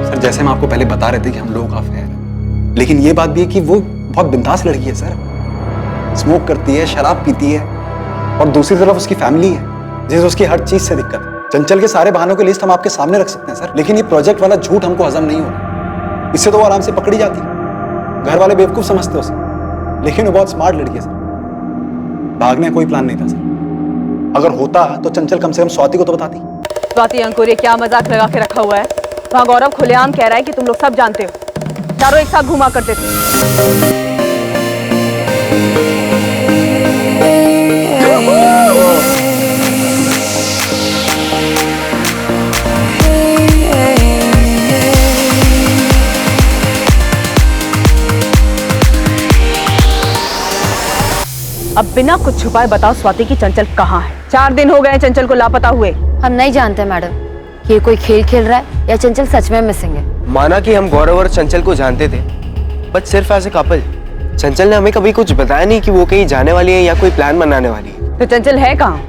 सर जैसे हम आपको पहले बता रहे थे कि हम लोगों का अफेयर है, लेकिन ये बात भी है कि वो बहुत बिंदास लड़की है सर। स्मोक करती है, शराब पीती है, और दूसरी तरफ उसकी फैमिली है जिसे उसकी हर चीज से दिक्कत है। चंचल के सारे बहानों की लिस्ट हम आपके सामने रख सकते हैं सर, लेकिन ये प्रोजेक्ट वाला झूठ हमको हजम नहीं होगा। इससे तो वो आराम से पकड़ी जाती, घर वाले बेवकूफ समझते उसे, लेकिन वो बहुत स्मार्ट लड़की है सर। भागने का कोई प्लान नहीं था सर। अगर होता तो चंचल कम से कम स्वाति को तो बताती। स्वाति अंकुर, ये क्या मजाक लगा के रखा हुआ है? वहाँ गौरव खुलेआम कह रहा है कि तुम लोग सब जानते हो, चारों एक साथ घुमा करते थे। अब बिना कुछ छुपाए बताओ स्वाति की चंचल कहाँ है? 4 दिन हो गए चंचल को लापता हुए। हम नहीं जानते मैडम कि ये कोई खेल खेल रहा है या चंचल सच में मिसिंग है। माना कि हम गौरव और चंचल को जानते थे, बट सिर्फ एज ए कपल। चंचल ने हमें कभी कुछ बताया नहीं कि वो कहीं जाने वाली है या कोई प्लान बनाने वाली है। तो चंचल है कहाँ?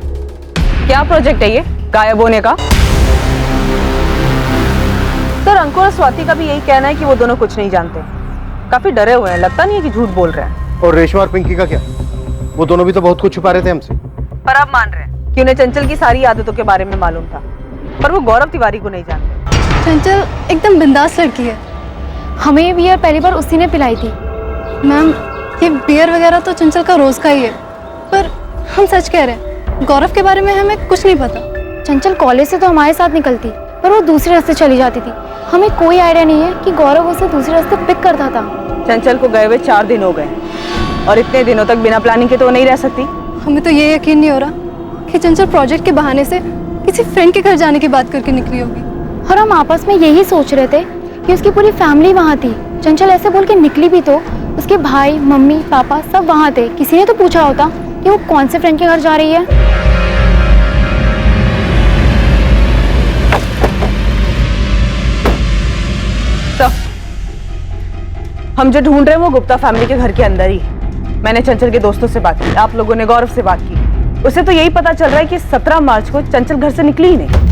क्या प्रोजेक्ट है ये गायब होने का? सर अंकुर और स्वाति का भी यही कहना है कि वो दोनों कुछ नहीं जानते, काफी डरे हुए हैं, लगता नहीं है कि झूठ बोल रहे हैं। और रेशमा और पिंकी का क्या? वो दोनों भी तो बहुत कुछ छुपा रहे थे हमसे। पर अब मान रहे हैं कि उन्हें चंचल की सारी आदतों के बारे में मालूम था, पर वो गौरव तिवारी को नहीं जानते। चंचल एकदम बिंदास लड़की है। हमें ये बियर पहली बार उसी ने पिलाई थी। मैम, ये बियर वगैरह तो चंचल का रोज का ही है, पर हम सच कह रहे हैं, गौरव के बारे में हमें कुछ नहीं पता। चंचल कॉलेज से तो हमारे साथ निकलती, पर वो दूसरे रास्ते चली जाती थी। हमें कोई आइडिया नहीं है कि गौरव उसे दूसरे रास्ते पिक करता था। चंचल को गए हुए 4 दिन हो गए और इतने दिनों तक बिना प्लानिंग के तो वो नहीं रह सकती। हमें तो ये यकीन नहीं हो रहा कि चंचल प्रोजेक्ट के बहाने से किसी फ्रेंड के घर जाने की बात करके निकली होगी। और हम आपस में यही सोच रहे थे कि उसकी पूरी फैमिली वहाँ थी। चंचल ऐसे बोल के निकली भी तो उसके भाई, मम्मी, पापा सब वहाँ थे। किसी ने तो पूछा होता कि वो कौन से फ्रेंड के घर जा रही है। तो हम जो ढूंढ रहे हैं वो गुप्ता फैमिली के घर के अंदर ही। मैंने चंचल के दोस्तों से बात की, आप लोगों ने गौरव से बात की। उसे तो यही पता चल रहा है कि 17 मार्च को चंचल घर से निकली ही नहीं।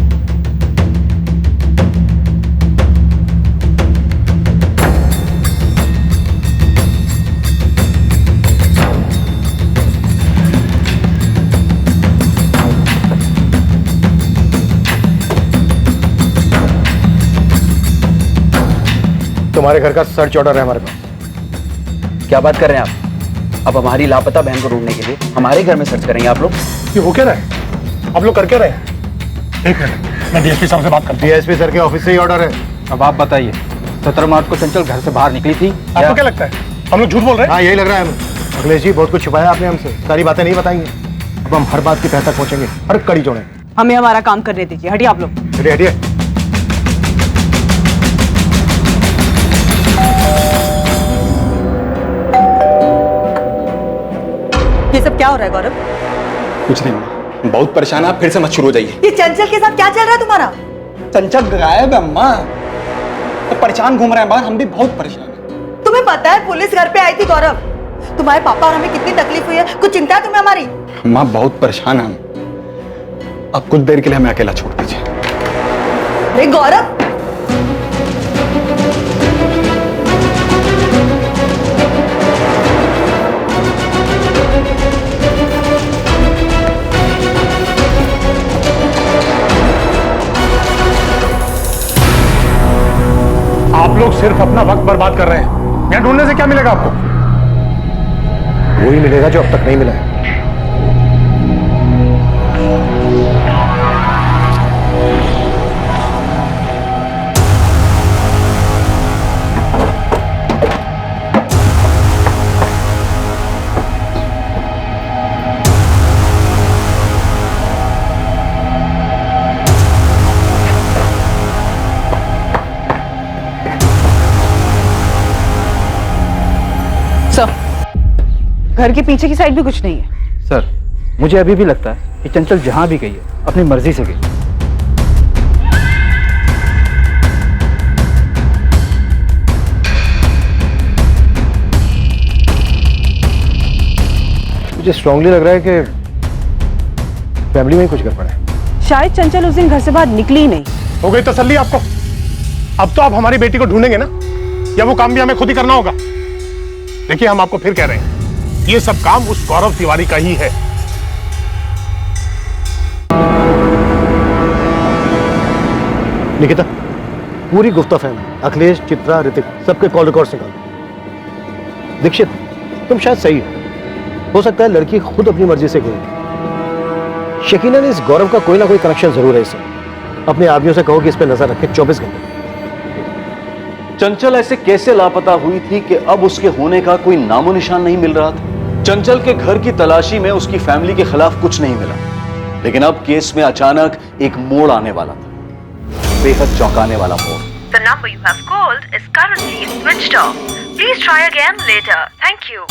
तुम्हारे घर का सर्च ऑर्डर है हमारे पास। क्या बात कर रहे हैं आप? अब हमारी लापता बहन को ढूंढने के लिए हमारे घर में सर्च करेंगे आप लोग? ये हो क्या रहा है? आप लोग कर क्या रहे हैं? एक मिनट, मैं डीएसपी साहब से बात करता हूं। डीएसपी सर के ऑफिस से ही ऑर्डर है। अब आप बताइए, 17 मार्च को चंचल घर से बाहर निकली थी? आपको क्या लगता है हम लोग झूठ बोल रहे हैं? हाँ, यही लग रहा है हमें। अखिलेश जी, बहुत कुछ छुपाया आपने हमसे, सारी बातें नहीं बताएंगे। अब हम हर बात की तह तक पहुंचेंगे, हर कड़ी जोड़ेंगे। हमें हमारा काम करने दीजिए, हटिए आप लोग। हटिए हटिए। ये सब क्या हो रहा है गौरव? कुछ नहीं, बहुत परेशान है आप, फिर से मत शुरू हो जाइए। ये चंचल के साथ क्या चल रहा है तुम्हारा? चंचल गायब है अम्मा, तो परेशान घूम रहे हैं बाहर, हम भी बहुत परेशान हैं। तुम्हें पता है पुलिस घर पे आई थी गौरव, तुम्हारे पापा और हमें कितनी तकलीफ हुई है, कुछ चिंता है तुम्हें हमारी? अम्मा बहुत परेशान है हम, अब कुछ देर के लिए हमें अकेला छोड़ दीजिए। अरे गौरव, आप लोग सिर्फ अपना वक्त बर्बाद कर रहे हैं। यहाँ ढूंढने से क्या मिलेगा आपको? वही मिलेगा जो अब तक नहीं मिला है। घर के पीछे की साइड भी कुछ नहीं है। सर, मुझे अभी भी लगता है कि चंचल जहां भी गई है अपनी मर्जी से गई। मुझे स्ट्रांगली लग रहा है कि फैमिली में ही कुछ गड़बड़ है। शायद चंचल उस दिन घर से बाहर निकली ही नहीं। हो गई तसल्ली आपको? अब तो आप हमारी बेटी को ढूंढेंगे ना, या वो काम भी हमें खुद ही करना होगा? देखिए, हम आपको फिर कह रहे हैं, ये सब काम उस गौरव तिवारी का ही है। निकिता, पूरी गुफ्ता फैमिली, अखिलेश, चित्रा, ऋतिक, सबके कॉल रिकॉर्ड्स निकाल। दीक्षित, तुम शायद सही हो सकता है लड़की खुद अपनी मर्जी से गई। यकीनन इस गौरव का कोई ना कोई कनेक्शन जरूर है इससे। अपने आदमियों से कहो कि इस पे नजर रखे 24 घंटे। चंचल ऐसे कैसे लापता हुई थी कि अब उसके होने का कोई नामो निशान नहीं मिल रहा था? चंचल के घर की तलाशी में उसकी फैमिली के खिलाफ कुछ नहीं मिला, लेकिन अब केस में अचानक एक मोड़ आने वाला था, बेहद चौंकाने वाला मोड़। The number you have called is currently switched off. Please try again later. Thank you.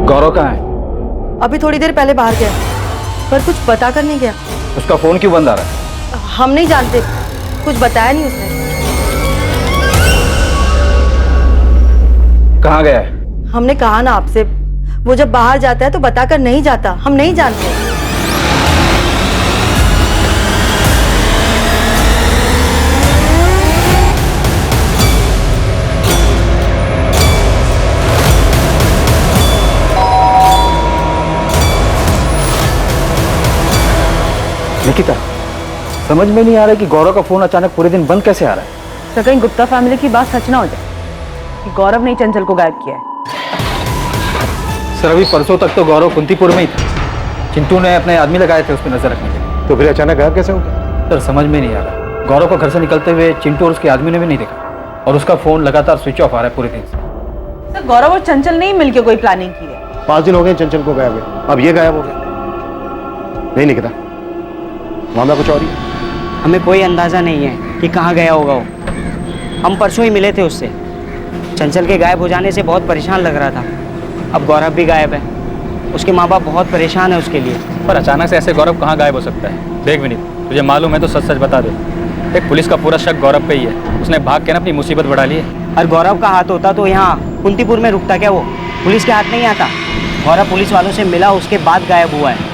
गौरव कहाँ है? अभी थोड़ी देर पहले बाहर गया, पर कुछ पता करने गया। उसका फोन क्यों बंद आ रहा है? हम नहीं जानते, कुछ बताया नहीं उसने। कहाँ गया है? हमने कहा ना आपसे, वो जब बाहर जाता है तो बताकर नहीं जाता, हम नहीं जानते। निकिता, समझ में नहीं आ रहा है कि गौरव का फोन अचानक पूरे दिन बंद कैसे आ रहा है। सर कहीं गुप्ता फैमिली की बात सच ना हो जाए कि गौरव ने चंचल को गायब किया है। सर अभी परसों तक तो गौरव कुंतीपुर में ही था। चिंटू ने अपने आदमी लगाए थे उस पर नजर रखने के लिए। तो फिर अचानक गायब कैसे हो गया? सर समझ में नहीं आ रहा। गौरव को घर से निकलते हुए चिंटू और उसके आदमी ने भी नहीं देखा और उसका फोन लगातार स्विच ऑफ आ रहा है पूरे दिन से। सर गौरव और चंचल ने ही मिलकर कोई प्लानिंग की है। 5 दिन हो गए चंचल को गायब हुए, अब ये गायब हो गया। नहीं निकिता, मामला कुछ और ही है। हमें कोई अंदाजा नहीं है कि कहाँ गया होगा वो। हम परसों ही मिले थे उससे। चंचल के गायब हो जाने से बहुत परेशान लग रहा था। अब गौरव भी गायब है, उसके माँ बाप बहुत परेशान है उसके लिए। पर अचानक से ऐसे गौरव कहाँ गायब हो सकता है? देख विनीत, तुझे मालूम है तो सच सच बता दे। एक पुलिस का पूरा शक गौरव पे ही है। उसने भाग के ना अपनी मुसीबत बढ़ा ली है। और गौरव का हाथ होता तो यहाँ कुंतीपुर में रुकता क्या? वो पुलिस के हाथ नहीं आता। गौरव पुलिस वालों से मिला, उसके बाद गायब हुआ है।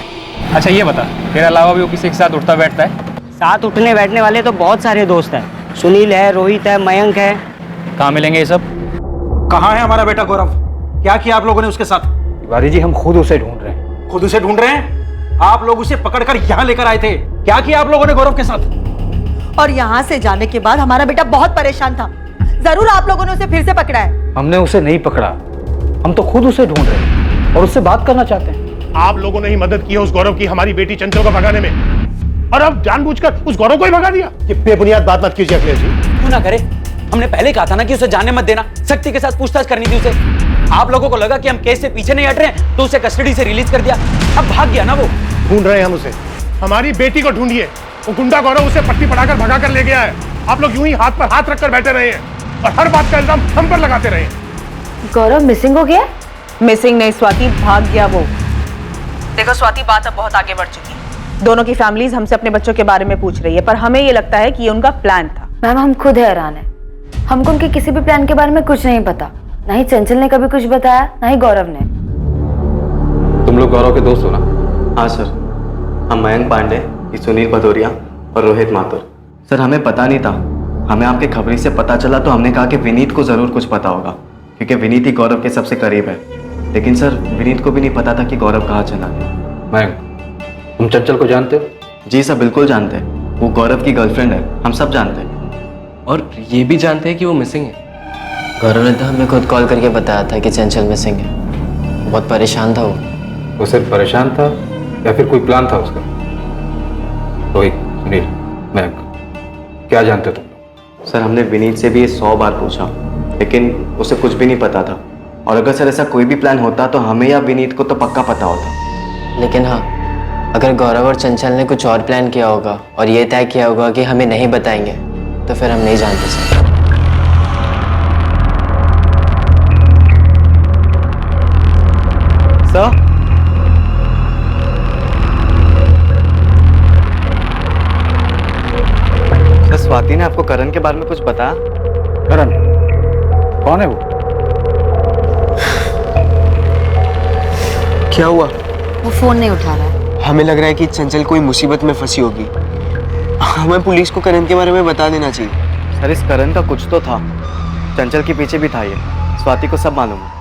अच्छा ये बता, तेरे अलावा भी वो किसी के साथ उठता बैठता है? साथ उठने बैठने वाले तो बहुत सारे दोस्त हैं। सुनील है, रोहित है, मयंक है। कहाँ मिलेंगे ये सब? कहाँ है हमारा बेटा गौरव? क्या किया आप लोगों ने उसके साथ? तिवारी जी, हम खुद उसे ढूंढ रहे हैं। खुद उसे ढूंढ रहे हैं? आप लोग उसे पकड़कर यहाँ लेकर आए थे। क्या किया आप लोगों ने गौरव के साथ? और यहाँ से जाने के बाद हमारा बेटा बहुत परेशान था। जरूर आप लोगों ने उसे फिर से पकड़ा है। हमने उसे नहीं पकड़ा, हम तो खुद उसे ढूंढ रहे हैं और उससे बात करना चाहते हैं। आप लोगों ने ही मदद की है उस गौरव की हमारी बेटी चंचल को भगाने में, और अब जानबूझकर उस गौरव को ही भगा दिया। ये बेबुनियाद बात मत कीजिए अखिलेश जी। क्यों ना करे? हमने पहले कहा था ना कि उसे जाने मत देना। सख्ती के साथ पूछताछ करनी थी उसे। आप लोगों को लगा कि हम केस से पीछे नहीं हट रहे हैं तो उसे कस्टडी से रिलीज कर दिया। अब भाग गया ना वो। ढूंढ रहे हैं हम उसे। हमारी बेटी को ढूंढिए। वो गुंडा गौरव उसे पट्टी पढ़ाकर भगा कर ले गया है। आप लोग यूं ही हाथ पर हाथ रखकर बैठे रहे हैं और हर बात का इल्जाम हम पर लगाते रहे। गौरव मिसिंग हो गया? मिसिंग नहीं स्वाति, भाग गया वो। देखो स्वाति, बात अब बहुत आगे बढ़ चुकी है। दोनों की फैमिलीज हमसे अपने बच्चों के बारे में पूछ रही है, पर हमें ये लगता है कि ये उनका प्लान था। मैम हम खुद हैरान है। हमको उनके किसी भी प्लान के बारे में कुछ नहीं पता। ना ही चंचल ने कभी कुछ बताया, ना ही गौरव ने। तुम लोग गौरव के दोस्त हो ना? हाँ सर, हम मयंक पांडे, सुनील भदौरिया और रोहित माथुर। सर हमें पता नहीं था। हमें आपके खबरी से पता चला तो हमने कहा कि विनीत को जरूर कुछ पता होगा, क्योंकि विनीत ही गौरव के सबसे करीब है। लेकिन सर विनीत को भी नहीं पता था कि गौरव कहाँ चला गया। मयंक, तुम चंचल को जानते हो? जी सर बिल्कुल जानते हैं। वो गौरव की गर्लफ्रेंड है, हम सब जानते हैं। और ये भी जानते हैं कि वो मिसिंग है। गौरव ने तो हमें खुद कॉल करके बताया था कि चंचल मिसिंग है। बहुत परेशान था वो। वो सिर्फ परेशान था या फिर कोई प्लान था उसका? रोहित, सुनील, मयंक, क्या जानते हो तुम? सर हमने विनीत से भी 100 बार पूछा, लेकिन उसे कुछ भी नहीं पता था। और अगर सर ऐसा कोई भी प्लान होता तो हमें या विनीत को तो पक्का पता होता। लेकिन हाँ, अगर गौरव और चंचल ने कुछ और प्लान किया होगा और ये तय किया होगा कि हमें नहीं बताएंगे, तो फिर हम नहीं जानते सर। सर स्वाति ने आपको करण के बारे में कुछ बताया? करण कौन है वो? क्या हुआ? वो फोन नहीं उठा रहा है। हमें लग रहा है कि चंचल कोई मुसीबत में फंसी होगी। हमें पुलिस को करण के बारे में बता देना चाहिए। सर इस करण का कुछ तो था। चंचल के पीछे भी था ये। स्वाति को सब मालूम है।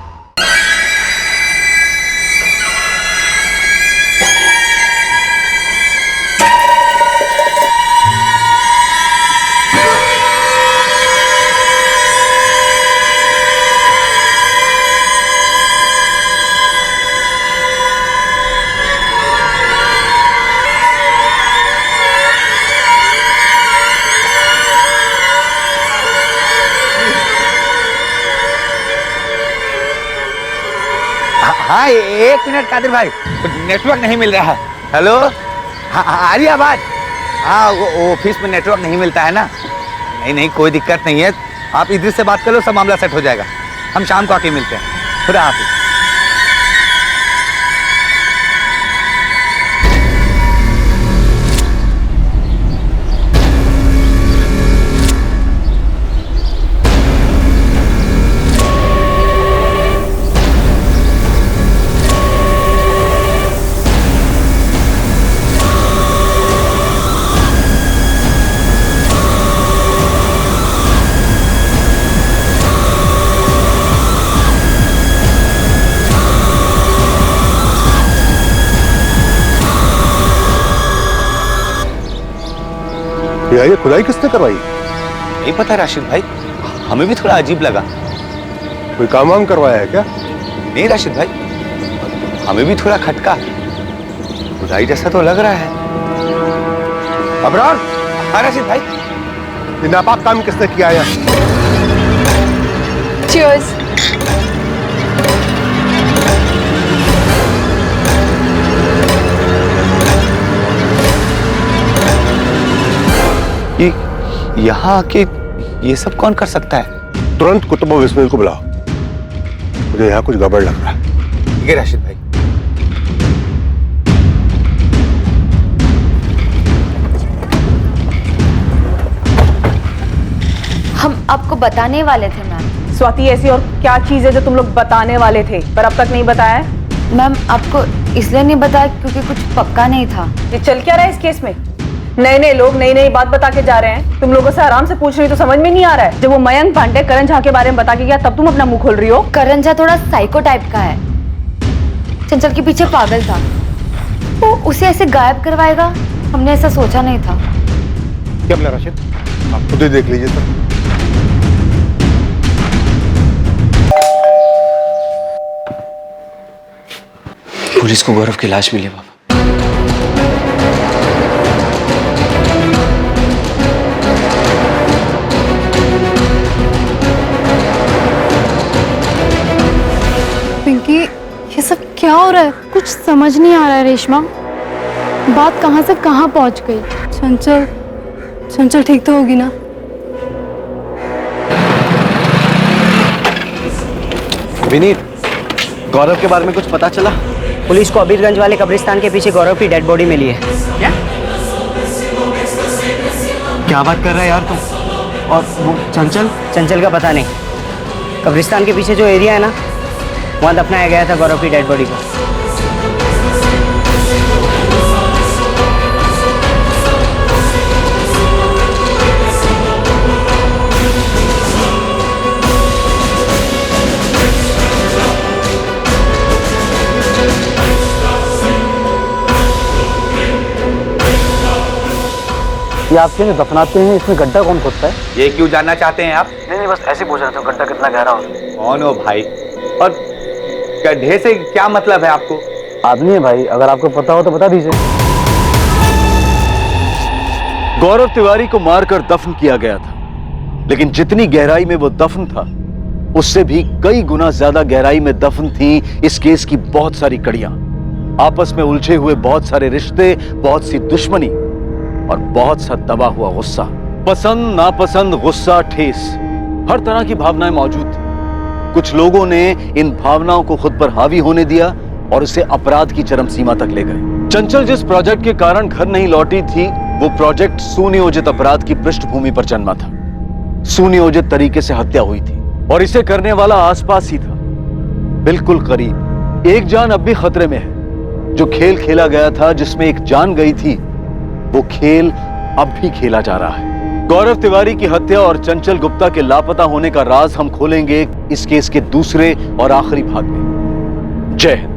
हाँ एक मिनट कादिर भाई, नेटवर्क नहीं मिल रहा है। हेलो, हाँ आ रही आवाज? हाँ वो ऑफिस में नेटवर्क नहीं मिलता है ना। नहीं नहीं कोई दिक्कत नहीं है, आप इधर से बात कर लो, सब मामला सेट हो जाएगा। हम शाम को आके मिलते हैं। खुदा हाफिज। भैया ये खुदाई किसने करवाई? नहीं पता राशिद भाई, हमें भी थोड़ा अजीब लगा। कोई काम वाम करवाया है क्या? नहीं राशिद भाई, हमें भी थोड़ा खटका, खुदाई जैसा तो लग रहा है। अबरार, हाँ राशिद भाई, ये नापाक काम किसने किया है? Cheers. यहाँ आके ये सब कौन कर सकता है? तुरंत कुतुब और बिस्मिल को बुलाओ, मुझे यहाँ कुछ गड़बड़ लग रहा है। ठीक है राशिद भाई। हम आपको बताने वाले थे मैम। स्वाति, ऐसी और क्या चीज है जो तुम लोग बताने वाले थे पर अब तक नहीं बताया है? मैम आपको इसलिए नहीं बताया क्योंकि कुछ पक्का नहीं था। ये चल क्या रहा है इस केस में? नए नए लोग नई नई बात बता के जा रहे हैं, तुम लोगों से आराम से पूछ रही तो समझ में नहीं आ रहा है। जब वो मयंक पांडे करण झा के बारे में बता के गया तब तुम अपना मुंह खोल रही हो। करण झा थोड़ा साइको टाइप का है, चंचल के पीछे पागल था, वो उसे ऐसे गायब करवाएगा, हमने ऐसा सोचा नहीं था। क्या बोला राशिद? आप खुद ही देख लीजिए सर। पुलिस को गौरव की लाश मिली बाबा। पिंकी, ये सब क्या हो रहा है? कुछ समझ नहीं आ रहा है रेशमा, बात कहाँ से कहाँ पहुँच गई। चंचल ठीक तो होगी ना? विनीत, गौरव के बारे में कुछ पता चला? पुलिस को अबीरगंज वाले कब्रिस्तान के पीछे गौरव की डेड बॉडी मिली है। क्या बात कर रहा है यार तुम? और वो चंचल का पता नहीं। कब्रिस्तान के पीछे जो एरिया है ना, वहाँ दफनाया गया था गौरव की डेड बॉडी को। ये आप क्यों दफनाते हैं, इसमें गड्ढा कौन खोदता है? ये क्यों जानना चाहते हैं आप? नहीं बस ऐसे पूछ रहा था, गड्ढा कितना गहरा हो? कौन हो भाई, और गड्ढे से क्या मतलब है आपको? आदमी है भाई, अगर आपको पता हो तो बता दीजिए। गौरव तिवारी को मारकर दफन किया गया था, लेकिन जितनी गहराई में वो दफन था उससे भी कई गुना ज्यादा गहराई में दफन थी इस केस की बहुत सारी कड़ियां, आपस में उलझे हुए बहुत सारे रिश्ते, बहुत सी दुश्मनी और बहुत सा दबा हुआ गुस्सा। पसंद नापसंद, गुस्सा, ठेस, हर तरह की भावनाएं मौजूद थी। कुछ लोगों ने इन भावनाओं को खुद पर हावी होने दिया और उसे अपराध की चरम सीमा तक ले गए। चंचल जिस प्रोजेक्ट के कारण घर नहीं लौटी थी, वो प्रोजेक्ट सुनियोजित अपराध की पृष्ठभूमि पर जन्मा था। सुनियोजित तरीके से हत्या हुई थी और इसे करने वाला आसपास ही था, बिल्कुल करीब। एक जान अब भी खतरे में है। जो खेल खेला गया था, जिसमें एक जान गई थी, वो खेल अब भी खेला जा रहा है। गौरव तिवारी की हत्या और चंचल गुप्ता के लापता होने का राज हम खोलेंगे इस केस के दूसरे और आखिरी भाग में। जय हिंद।